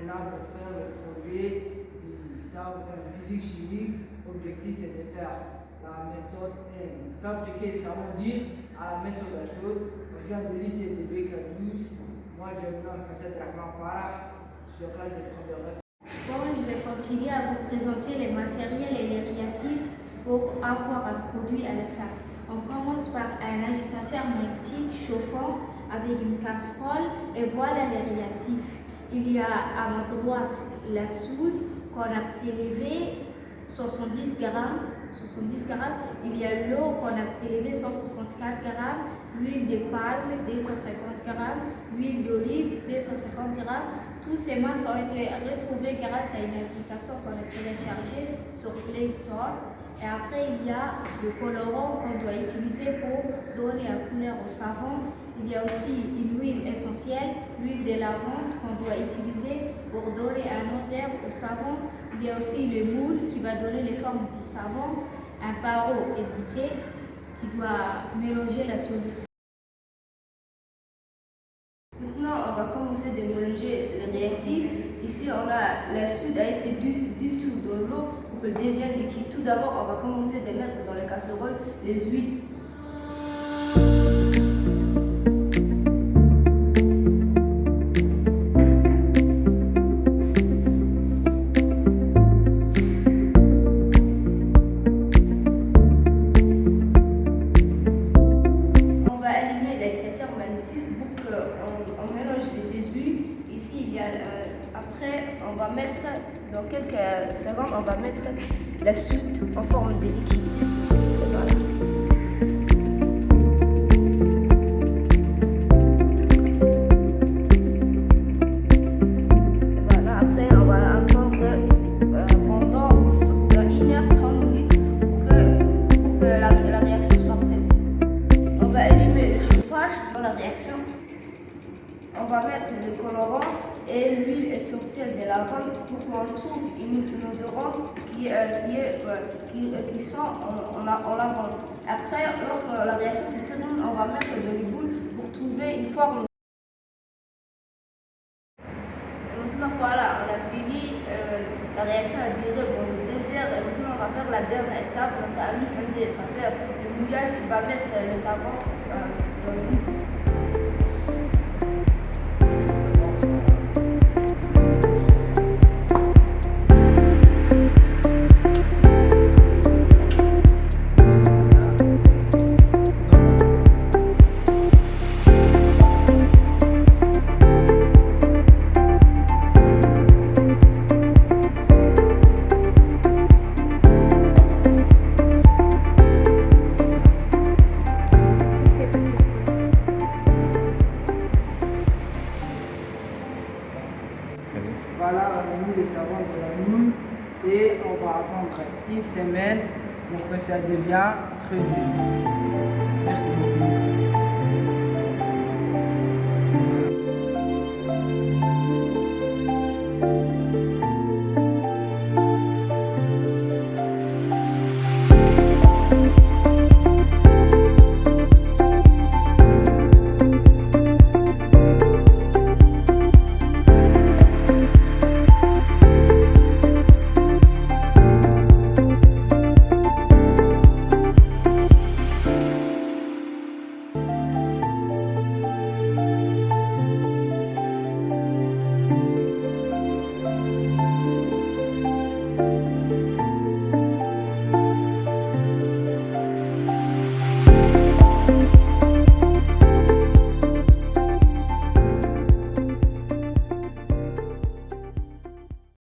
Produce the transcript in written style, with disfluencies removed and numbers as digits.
là pour faire le projet qui savent physique chimique. L'objectif c'est de faire la méthode, fabriquer le savon dire à la méthode chaude. Je viens de lycée de BK12. Moi je me nomme Mohamed Rahman Farah. Je suis en classe de première. Bon, je vais continuer à vous présenter les matériels et les réactifs pour avoir un produit à la fin. On commence par un agitateur magnétique chauffant avec une casserole et voilà les réactifs. Il y a à ma droite la soude qu'on a prélevée 70 grammes. Il y a l'eau qu'on a prélevée 164 grammes, l'huile de palme 250 grammes, l'huile d'olive 250 grammes. Tous ces masses ont été retrouvés grâce à une application qu'on a téléchargée sur Play Store. Et après, il y a le colorant qu'on doit utiliser pour donner la couleur au savon. Il y a aussi une huile essentielle, l'huile de lavande qu'on doit utiliser pour donner un odeur au savon. Il y a aussi le moule qui va donner les formes du savon, un paro égouttée qui doit mélanger la solution. Maintenant, on va commencer de mélanger les réactifs. Ici, on a la soude a été dissous dans l'eau pour qu'elle devienne liquide. Tout d'abord, on va commencer de mettre dans les casseroles les huiles. On va allumer l'agitateur magnétique pour qu'on mélange les deux huiles. Ici, il y a après, on va mettre, dans quelques secondes, on va mettre la soude en forme de liquide. Voilà. Voilà, après, on va attendre pendant 1h30 minutes pour que la réaction soit prête. On va allumer le chauffage dans la réaction. On va mettre le colorant et l'huile essentielle de lavande pour qu'on trouve une odorante qui sent en lavande. Après, lorsque la réaction se termine, on va mettre de l'huile pour trouver une forme. Et maintenant, voilà, on a fini. La réaction a duré pendant 2 heures. Et maintenant, on va faire la dernière étape. Notre ami Hamdi va faire le mouillage. Il va mettre le savon dans le moule. Voilà, on a mis les savons dans la moule et on va attendre une semaine pour que ça devienne très dur.